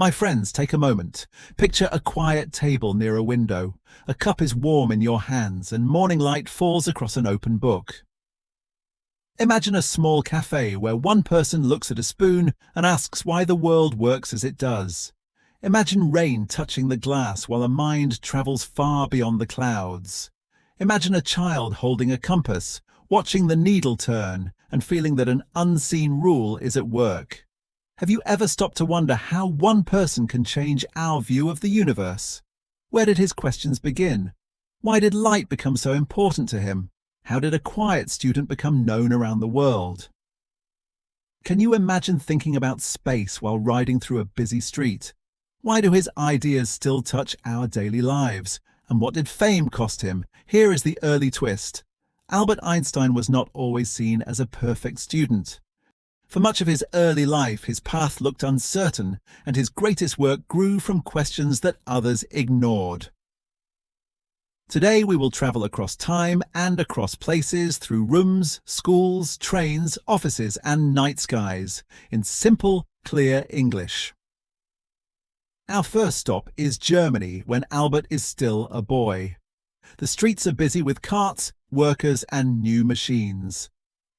My friends, take a moment. Picture a quiet table near a window. A cup is warm in your hands and morning light falls across an open book. Imagine a small cafe where one person looks at a spoon and asks why the world works as it does. Imagine rain touching the glass while a mind travels far beyond the clouds. Imagine a child holding a compass, watching the needle turn and feeling that an unseen rule is at work. Have you ever stopped to wonder how one person can change our view of the universe? Where did his questions begin? Why did light become so important to him? How did a quiet student become known around the world? Can you imagine thinking about space while riding through a busy street? Why do his ideas still touch our daily lives? And what did fame cost him? Here is the early twist. Albert Einstein was not always seen as a perfect student. For much of his early life, his path looked uncertain, and his greatest work grew from questions that others ignored. Today we will travel across time and across places through rooms, schools, trains, offices and night skies in simple, clear English. Our first stop is Germany when Albert is still a boy. The streets are busy with carts, workers and new machines.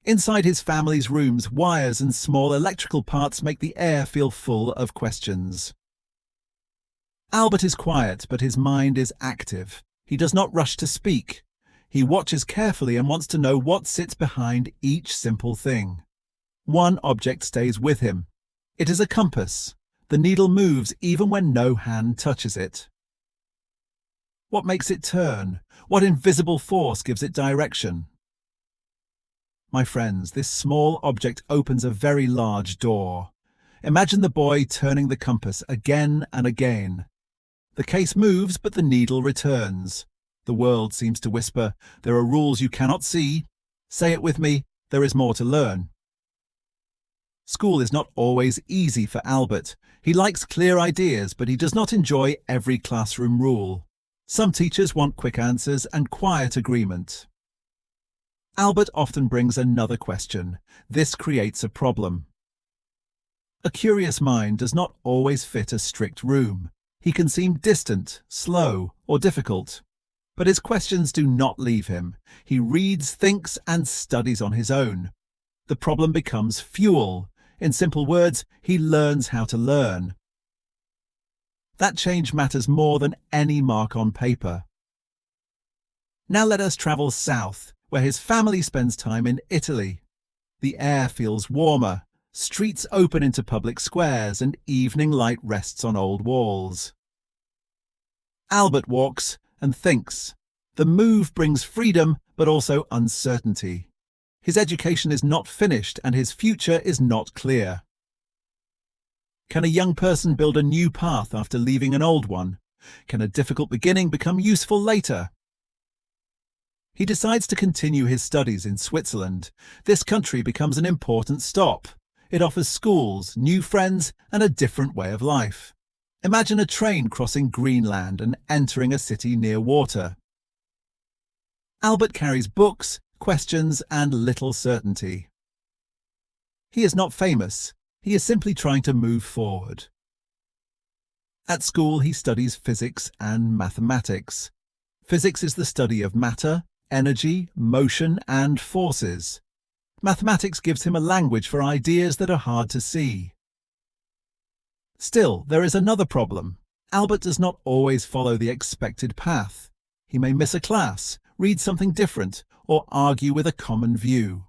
Inside his family's rooms, wires and small electrical parts make the air feel full of questions. Albert is quiet, but his mind is active. He does not rush to speak. He watches carefully and wants to know what sits behind each simple thing. One object stays with him. It is a compass. The needle moves even when no hand touches it. What makes it turn? What invisible force gives it direction? My friends, this small object opens a very large door. Imagine the boy turning the compass again and again. The case moves, but the needle returns. The world seems to whisper, there are rules you cannot see. Say it with me, there is more to learn. School is not always easy for Albert. He likes clear ideas, but he does not enjoy every classroom rule. Some teachers want quick answers and quiet agreement. Albert often brings another question. This creates a problem. A curious mind does not always fit a strict room. He can seem distant, slow, or difficult. But his questions do not leave him. He reads, thinks, and studies on his own. The problem becomes fuel. In simple words, he learns how to learn. That change matters more than any mark on paper. Now let us travel south, where his family spends time in Italy. The air feels warmer, streets open into public squares, and evening light rests on old walls. Albert walks and thinks. The move brings freedom, but also uncertainty. His education is not finished, and his future is not clear. Can a young person build a new path after leaving an old one? Can a difficult beginning become useful later? He decides to continue his studies in Switzerland. This country becomes an important stop. It offers schools, new friends, and a different way of life. Imagine a train crossing Greenland and entering a city near water. Albert carries books, questions, and little certainty. He is not famous. He is simply trying to move forward. At school, he studies physics and mathematics. Physics is the study of matter, energy, motion, and forces. Mathematics gives him a language for ideas that are hard to see. Still, there is another problem. Albert does not always follow the expected path. He may miss a class, read something different, or argue with a common view.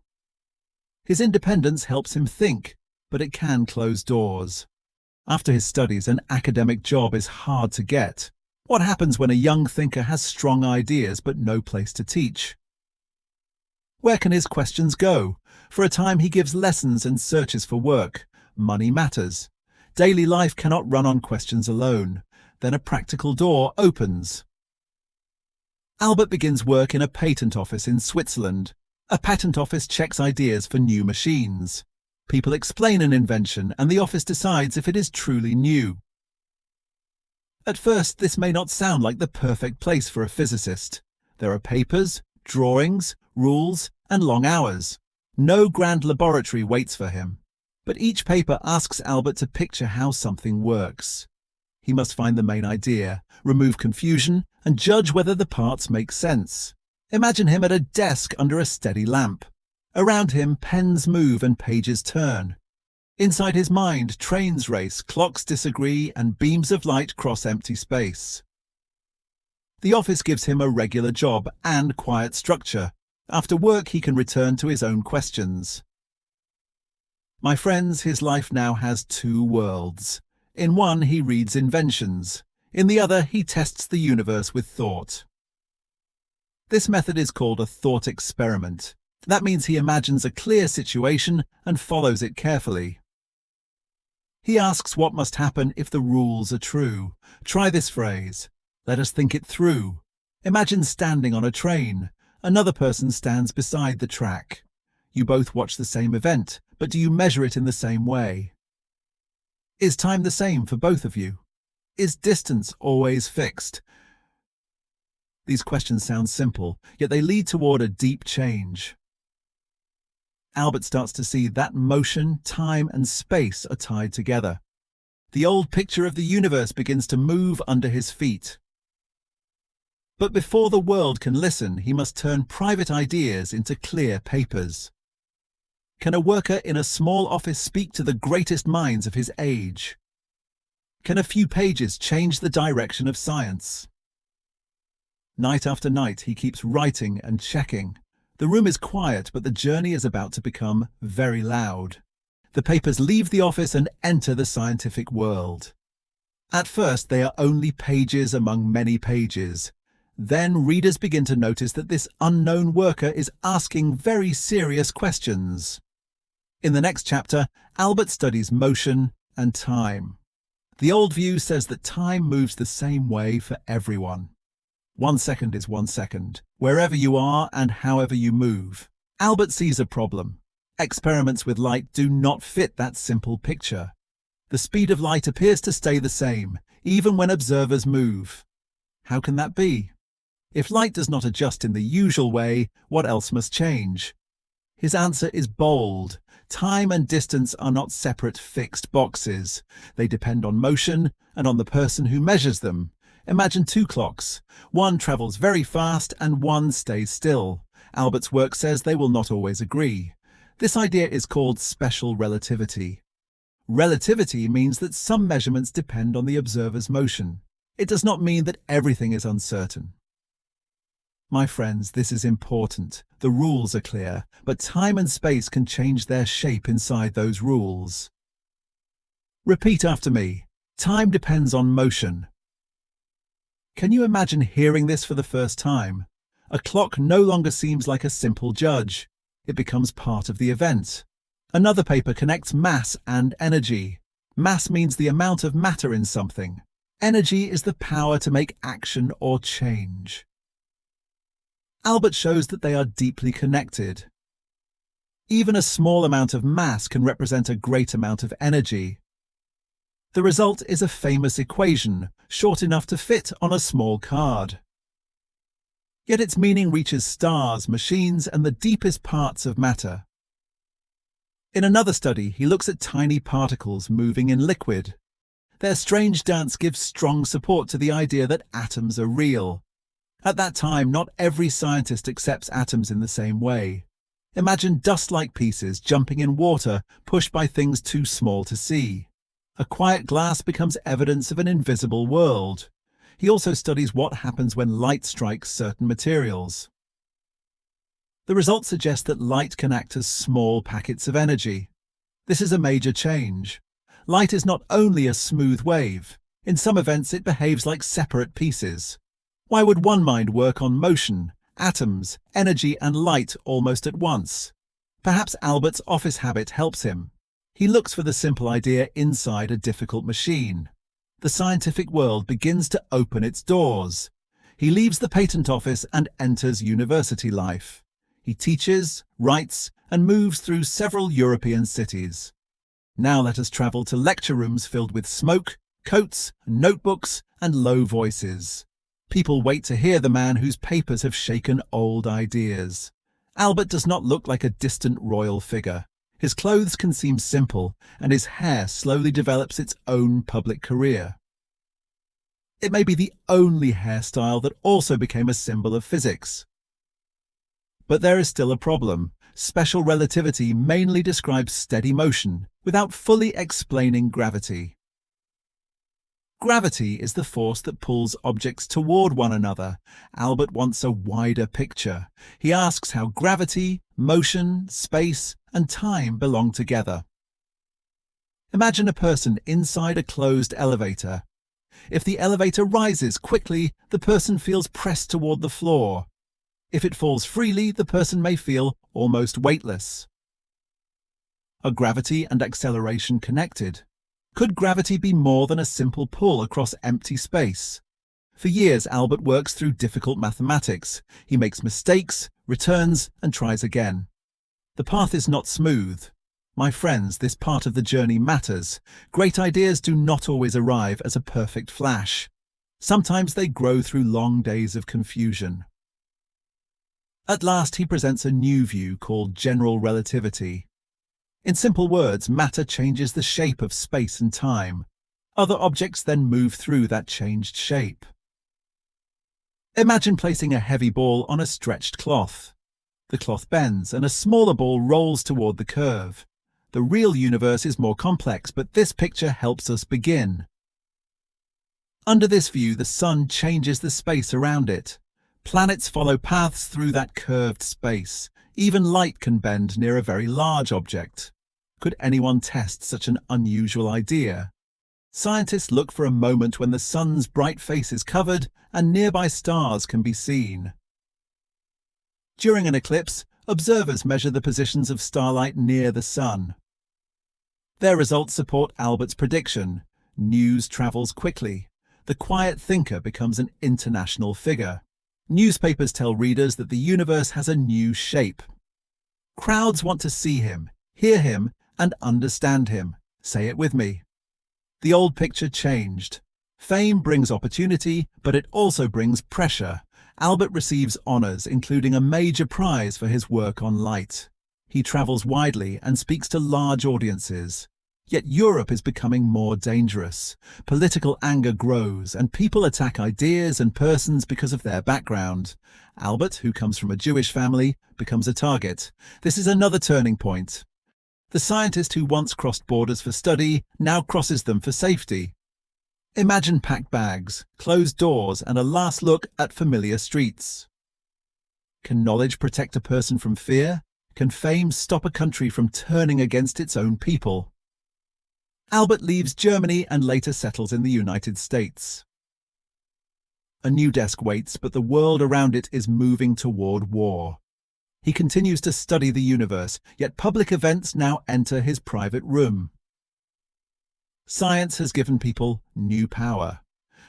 His independence helps him think, but it can close doors. After his studies, an academic job is hard to get. What happens when a young thinker has strong ideas but no place to teach? Where can his questions go? For a time he gives lessons and searches for work. Money matters. Daily life cannot run on questions alone. Then a practical door opens. Albert begins work in a patent office in Switzerland. A patent office checks ideas for new machines. People explain an invention and the office decides if it is truly new. At first, this may not sound like the perfect place for a physicist. There are papers, drawings, rules, and long hours. No grand laboratory waits for him. But each paper asks Albert to picture how something works. He must find the main idea, remove confusion, and judge whether the parts make sense. Imagine him at a desk under a steady lamp. Around him, pens move and pages turn. Inside his mind, trains race, clocks disagree, and beams of light cross empty space. The office gives him a regular job and quiet structure. After work, he can return to his own questions. My friends, his life now has two worlds. In one, he reads inventions. In the other, he tests the universe with thought. This method is called a thought experiment. That means he imagines a clear situation and follows it carefully. He asks what must happen if the rules are true. Try this phrase. Let us think it through. Imagine standing on a train. Another person stands beside the track. You both watch the same event, but do you measure it in the same way? Is time the same for both of you? Is distance always fixed? These questions sound simple, yet they lead toward a deep change. Albert starts to see that motion, time, and space are tied together. The old picture of the universe begins to move under his feet. But before the world can listen, he must turn private ideas into clear papers. Can a worker in a small office speak to the greatest minds of his age? Can a few pages change the direction of science? Night after night, he keeps writing and checking. The room is quiet, but the journey is about to become very loud. The papers leave the office and enter the scientific world. At first, they are only pages among many pages. Then readers begin to notice that this unknown worker is asking very serious questions. In the next chapter, Albert studies motion and time. The old view says that time moves the same way for everyone. 1 second is 1 second, wherever you are and however you move. Albert sees a problem. Experiments with light do not fit that simple picture. The speed of light appears to stay the same, even when observers move. How can that be? If light does not adjust in the usual way, what else must change? His answer is bold. Time and distance are not separate fixed boxes. They depend on motion and on the person who measures them. Imagine two clocks. One travels very fast and one stays still. Albert's work says they will not always agree. This idea is called special relativity. Relativity means that some measurements depend on the observer's motion. It does not mean that everything is uncertain. My friends, this is important. The rules are clear, but time and space can change their shape inside those rules. Repeat after me. Time depends on motion. Can you imagine hearing this for the first time? A clock no longer seems like a simple judge. It becomes part of the event. Another paper connects mass and energy. Mass means the amount of matter in something. Energy is the power to make action or change. Albert shows that they are deeply connected. Even a small amount of mass can represent a great amount of energy. The result is a famous equation, short enough to fit on a small card. Yet its meaning reaches stars, machines, and the deepest parts of matter. In another study, he looks at tiny particles moving in liquid. Their strange dance gives strong support to the idea that atoms are real. At that time, not every scientist accepts atoms in the same way. Imagine dust-like pieces jumping in water, pushed by things too small to see. A quiet glass becomes evidence of an invisible world. He also studies what happens when light strikes certain materials. The results suggest that light can act as small packets of energy. This is a major change. Light is not only a smooth wave. In some events, it behaves like separate pieces. Why would one mind work on motion, atoms, energy, and light almost at once? Perhaps Albert's office habit helps him. He looks for the simple idea inside a difficult machine. The scientific world begins to open its doors. He leaves the patent office and enters university life. He teaches, writes, and moves through several European cities. Now let us travel to lecture rooms filled with smoke, coats, notebooks, and low voices. People wait to hear the man whose papers have shaken old ideas. Albert does not look like a distant royal figure. His clothes can seem simple, and his hair slowly develops its own public career. It may be the only hairstyle that also became a symbol of physics. But there is still a problem. Special relativity mainly describes steady motion without fully explaining gravity. Gravity is the force that pulls objects toward one another. Albert wants a wider picture. He asks how gravity, motion, space, and time belong together. Imagine a person inside a closed elevator. If the elevator rises quickly, the person feels pressed toward the floor. If it falls freely, the person may feel almost weightless. Are gravity and acceleration connected? Could gravity be more than a simple pull across empty space? For years, Albert works through difficult mathematics. He makes mistakes, returns, and tries again. The path is not smooth. My friends, this part of the journey matters. Great ideas do not always arrive as a perfect flash. Sometimes they grow through long days of confusion. At last, he presents a new view called general relativity. In simple words, matter changes the shape of space and time. Other objects then move through that changed shape. Imagine placing a heavy ball on a stretched cloth. The cloth bends and a smaller ball rolls toward the curve. The real universe is more complex, but this picture helps us begin. Under this view, the sun changes the space around it. Planets follow paths through that curved space. Even light can bend near a very large object. Could anyone test such an unusual idea? Scientists look for a moment when the sun's bright face is covered and nearby stars can be seen. During an eclipse, observers measure the positions of starlight near the sun. Their results support Albert's prediction. News travels quickly. The quiet thinker becomes an international figure. Newspapers tell readers that the universe has a new shape. Crowds want to see him, hear him, and understand him. Say it with me. The old picture changed. Fame brings opportunity, but it also brings pressure. Albert receives honours, including a major prize for his work on light. He travels widely and speaks to large audiences. Yet Europe is becoming more dangerous. Political anger grows, and people attack ideas and persons because of their background. Albert, who comes from a Jewish family, becomes a target. This is another turning point. The scientist who once crossed borders for study now crosses them for safety. Imagine packed bags, closed doors, and a last look at familiar streets. Can knowledge protect a person from fear? Can fame stop a country from turning against its own people? Albert leaves Germany and later settles in the United States. A new desk waits, but the world around it is moving toward war. He continues to study the universe, yet public events now enter his private room. Science has given people new power.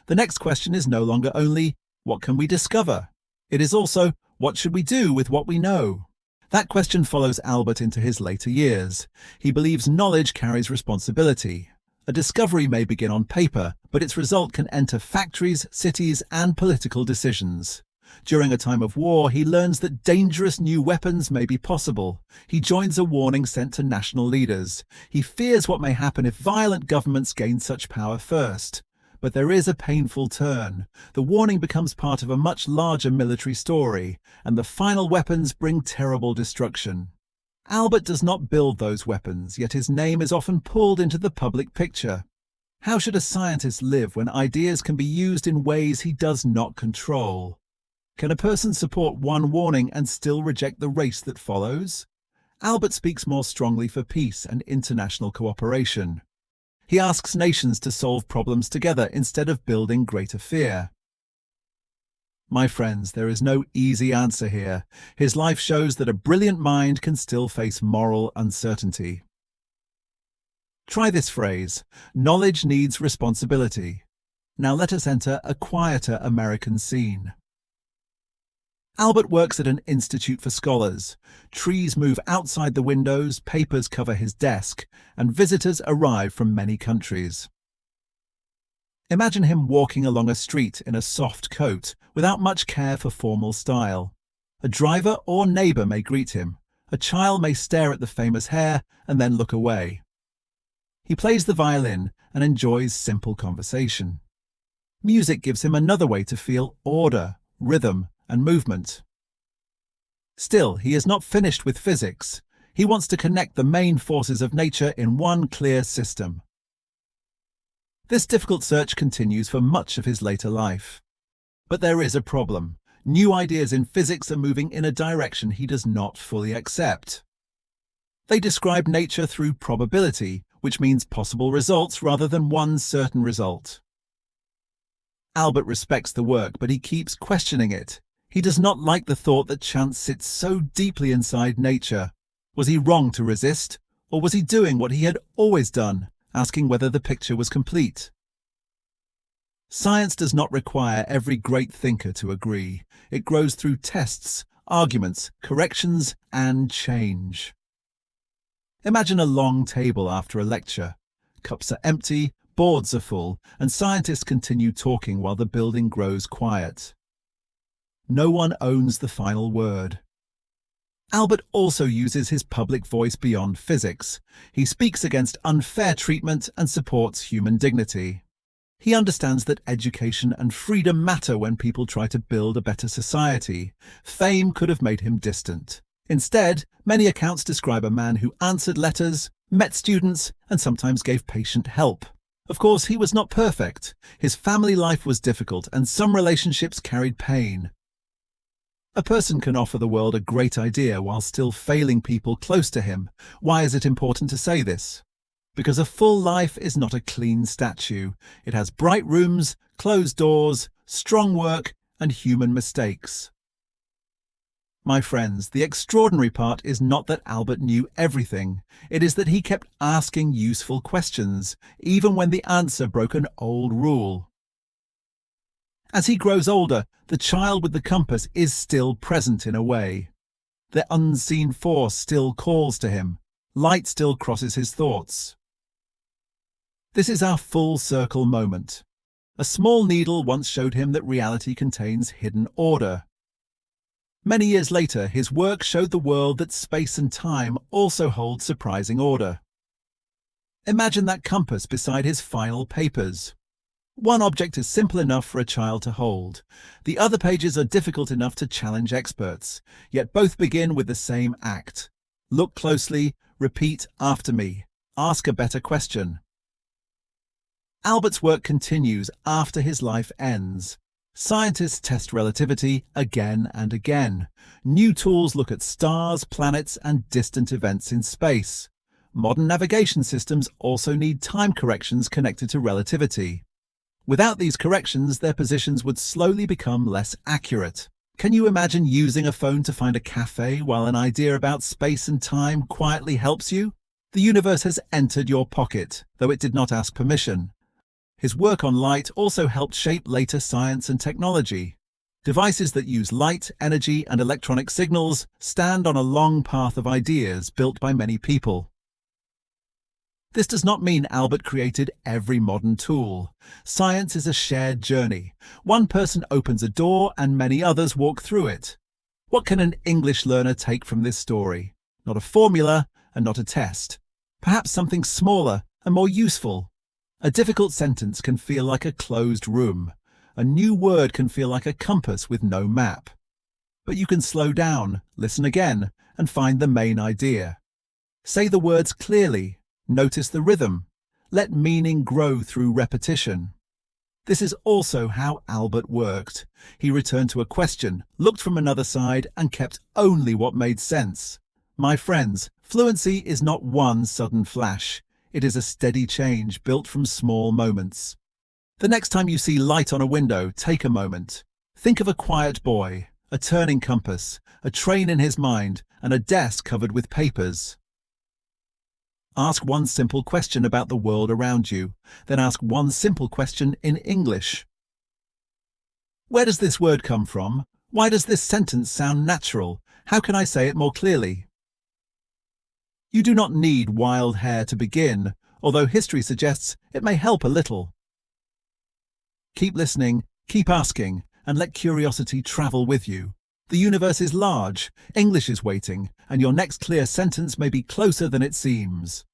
The next question is no longer only, what can we discover? It is also, what should we do with what we know? That question follows Albert into his later years. He believes knowledge carries responsibility. A discovery may begin on paper, but its result can enter factories, cities, and political decisions. During a time of war, he learns that dangerous new weapons may be possible. He joins a warning sent to national leaders. He fears what may happen if violent governments gain such power first. But there is a painful turn. The warning becomes part of a much larger military story, and the final weapons bring terrible destruction. Albert does not build those weapons, yet his name is often pulled into the public picture. How should a scientist live when ideas can be used in ways he does not control? Can a person support one warning and still reject the race that follows? Albert speaks more strongly for peace and international cooperation. He asks nations to solve problems together instead of building greater fear. My friends, there is no easy answer here. His life shows that a brilliant mind can still face moral uncertainty. Try this phrase: knowledge needs responsibility. Now let us enter a quieter American scene. Albert works at an institute for scholars. Trees move outside the windows, papers cover his desk, and visitors arrive from many countries. Imagine him walking along a street in a soft coat, without much care for formal style. A driver or neighbour may greet him. A child may stare at the famous hair and then look away. He plays the violin and enjoys simple conversation. Music gives him another way to feel order, rhythm, and movement. Still, he is not finished with physics. He wants to connect the main forces of nature in one clear system. This difficult search continues for much of his later life. But there is a problem. New ideas in physics are moving in a direction he does not fully accept. They describe nature through probability, which means possible results rather than one certain result. Albert respects the work, but he keeps questioning it. He does not like the thought that chance sits so deeply inside nature. Was he wrong to resist, or was he doing what he had always done, asking whether the picture was complete? Science does not require every great thinker to agree. It grows through tests, arguments, corrections, and change. Imagine a long table after a lecture. Cups are empty, boards are full, and scientists continue talking while the building grows quiet. No one owns the final word. Albert also uses his public voice beyond physics. He speaks against unfair treatment and supports human dignity. He understands that education and freedom matter when people try to build a better society. Fame could have made him distant. Instead, many accounts describe a man who answered letters, met students, and sometimes gave patient help. Of course, he was not perfect. His family life was difficult, and some relationships carried pain. A person can offer the world a great idea while still failing people close to him. Why is it important to say this? Because a full life is not a clean statue. It has bright rooms, closed doors, strong work, and human mistakes. My friends, the extraordinary part is not that Albert knew everything. It is that he kept asking useful questions, even when the answer broke an old rule. As he grows older, the child with the compass is still present in a way. The unseen force still calls to him. Light still crosses his thoughts. This is our full circle moment. A small needle once showed him that reality contains hidden order. Many years later, his work showed the world that space and time also hold surprising order. Imagine that compass beside his final papers. One object is simple enough for a child to hold. The other pages are difficult enough to challenge experts, yet both begin with the same act. Look closely, repeat after me, ask a better question. Albert's work continues after his life ends. Scientists test relativity again and again. New tools look at stars, planets, and distant events in space. Modern navigation systems also need time corrections connected to relativity. Without these corrections, their positions would slowly become less accurate. Can you imagine using a phone to find a cafe while an idea about space and time quietly helps you? The universe has entered your pocket, though it did not ask permission. His work on light also helped shape later science and technology. Devices that use light, energy, and electronic signals stand on a long path of ideas built by many people. This does not mean Albert created every modern tool. Science is a shared journey. One person opens a door and many others walk through it. What can an English learner take from this story? Not a formula and not a test. Perhaps something smaller and more useful. A difficult sentence can feel like a closed room. A new word can feel like a compass with no map. But you can slow down, listen again, and find the main idea. Say the words clearly. Notice the rhythm. Let meaning grow through repetition. This is also how Albert worked. He returned to a question, looked from another side, and kept only what made sense. My friends, fluency is not one sudden flash. It is a steady change built from small moments. The next time you see light on a window, take a moment. Think of a quiet boy, a turning compass, a train in his mind, and a desk covered with papers. Ask one simple question about the world around you, then ask one simple question in English. Where does this word come from? Why does this sentence sound natural? How can I say it more clearly? You do not need wild hair to begin, although history suggests it may help a little. Keep listening, keep asking, and let curiosity travel with you. The universe is large, English is waiting, and your next clear sentence may be closer than it seems.